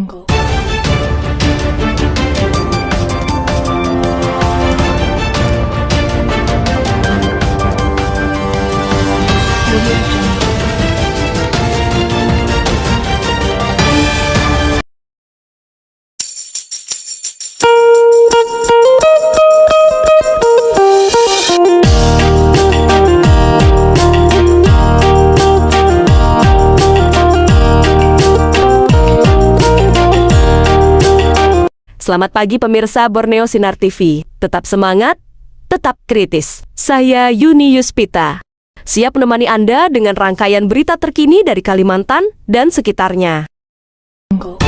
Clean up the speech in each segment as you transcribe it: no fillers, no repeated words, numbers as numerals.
Jungle. Audio Jungle. Selamat pagi pemirsa Borneo Sinar TV. Tetap semangat, tetap kritis. Saya Yuni Yuspita. Siap menemani Anda dengan rangkaian berita terkini dari Kalimantan dan sekitarnya. Jungle.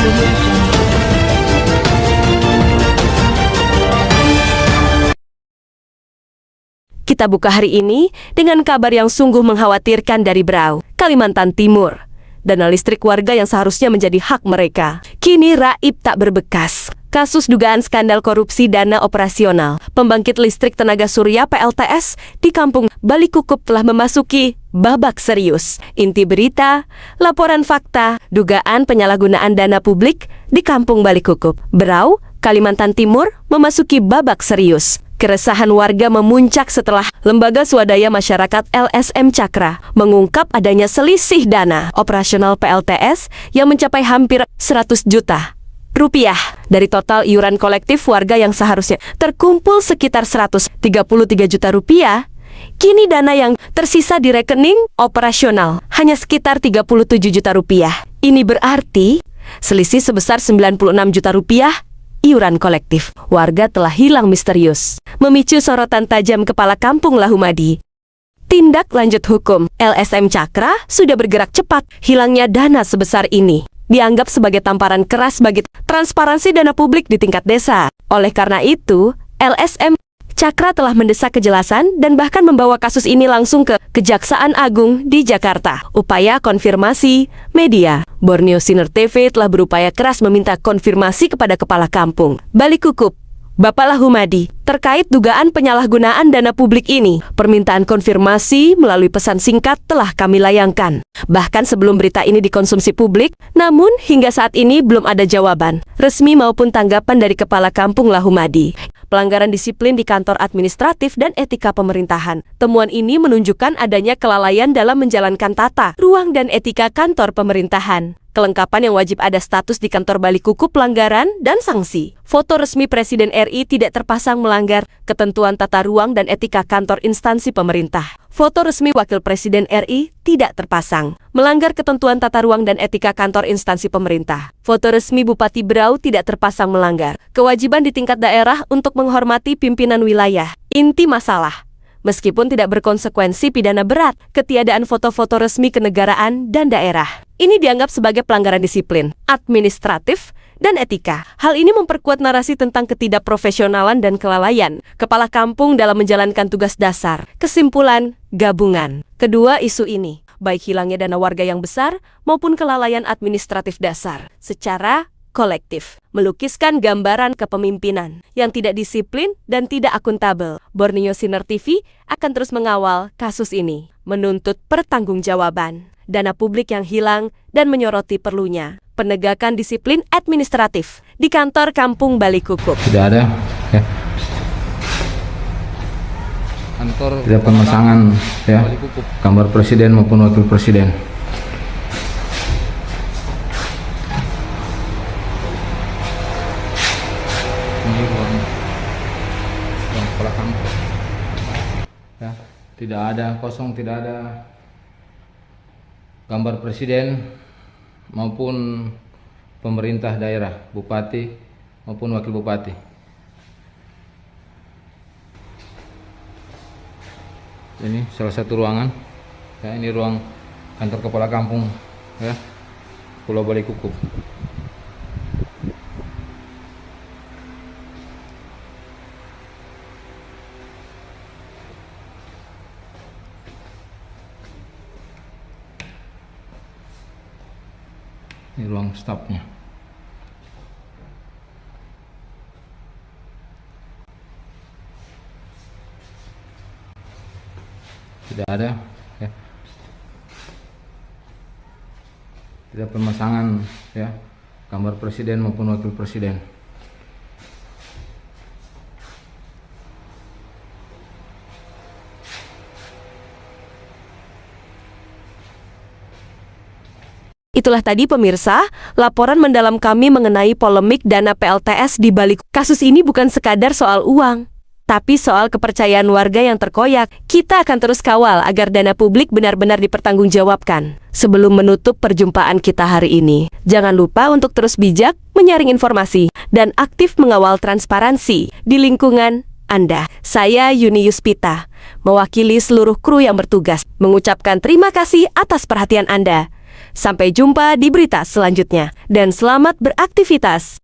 Audio Jungle. Kita buka hari ini dengan kabar yang sungguh mengkhawatirkan dari Berau, Kalimantan Timur. Dana listrik warga yang seharusnya menjadi hak mereka, kini raib tak berbekas. Kasus dugaan skandal korupsi dana operasional pembangkit listrik tenaga surya PLTS di Kampung Balikukup telah memasuki babak serius. Inti berita, laporan fakta, dugaan penyalahgunaan dana publik di Kampung Balikukup, Berau, Kalimantan Timur memasuki babak serius. Keresahan warga memuncak setelah Lembaga Swadaya Masyarakat LSM Cakra mengungkap adanya selisih dana operasional PLTS yang mencapai hampir 100 juta rupiah dari total iuran kolektif warga yang seharusnya terkumpul sekitar 133 juta rupiah. Kini dana yang tersisa di rekening operasional hanya sekitar 37 juta rupiah. Ini berarti selisih sebesar 96 juta rupiah iuran kolektif. Warga telah hilang misterius, memicu sorotan tajam Kepala Kampung Lahumadi. Tindak lanjut hukum, LSM Cakra sudah bergerak cepat. Hilangnya dana sebesar ini dianggap sebagai tamparan keras bagi transparansi dana publik di tingkat desa. Oleh karena itu, LSM Cakra telah mendesak kejelasan dan bahkan membawa kasus ini langsung ke Kejaksaan Agung di Jakarta. Upaya konfirmasi media. Borneo Sinar TV telah berupaya keras meminta konfirmasi kepada Kepala Kampung Balikukup, Bapak Lahumadi, terkait dugaan penyalahgunaan dana publik ini. Permintaan konfirmasi melalui pesan singkat telah kami layangkan. Bahkan sebelum berita ini dikonsumsi publik, namun hingga saat ini belum ada jawaban resmi maupun tanggapan dari Kepala Kampung Lahumadi. Pelanggaran disiplin di kantor administratif dan etika pemerintahan. Temuan ini menunjukkan adanya kelalaian dalam menjalankan tata, ruang dan etika kantor pemerintahan. Kelengkapan yang wajib ada status di kantor Balikukup pelanggaran dan sanksi. Foto resmi Presiden RI tidak terpasang melanggar ketentuan tata ruang dan etika kantor instansi pemerintah. Foto resmi Wakil Presiden RI tidak terpasang, melanggar ketentuan tata ruang dan etika kantor instansi pemerintah. Foto resmi Bupati Berau tidak terpasang, melanggar kewajiban di tingkat daerah untuk menghormati pimpinan wilayah. Inti masalah, meskipun tidak berkonsekuensi pidana berat, ketiadaan foto-foto resmi kenegaraan dan daerah ini dianggap sebagai pelanggaran disiplin, administratif, dan etika. Hal ini memperkuat narasi tentang ketidakprofesionalan dan kelalaian Kepala Kampung dalam menjalankan tugas dasar. Kesimpulan gabungan kedua isu ini, baik hilangnya dana warga yang besar maupun kelalaian administratif dasar secara kolektif, melukiskan gambaran kepemimpinan yang tidak disiplin dan tidak akuntabel. Borneo Sinar TV akan terus mengawal kasus ini, menuntut pertanggungjawaban dana publik yang hilang dan menyoroti perlunya penegakan disiplin administratif di kantor Kampung Balikukup. Tidak ada ya. Kantor tidak pemasangan ya gambar presiden maupun wakil presiden. Ini ruang kepala kampung ya, tidak ada, kosong, tidak ada gambar presiden maupun pemerintah daerah, bupati maupun wakil bupati. Ini salah satu ruangan ya, ini ruang kantor kepala kampung ya, Pulau Balikukup. Ini ruang stafnya. tidak ada ya. Tidak pemasangan ya gambar presiden maupun wakil presiden. Itulah tadi pemirsa, laporan mendalam kami mengenai polemik dana PLTS di balik kasus ini bukan sekadar soal uang, tapi soal kepercayaan warga yang terkoyak. Kita akan terus kawal agar dana publik benar-benar dipertanggungjawabkan. Sebelum menutup perjumpaan kita hari ini, jangan lupa untuk terus bijak menyaring informasi dan aktif mengawal transparansi di lingkungan Anda. Saya Yuni Yuspita, mewakili seluruh kru yang bertugas, mengucapkan terima kasih atas perhatian Anda. Sampai jumpa di berita selanjutnya, dan selamat beraktivitas.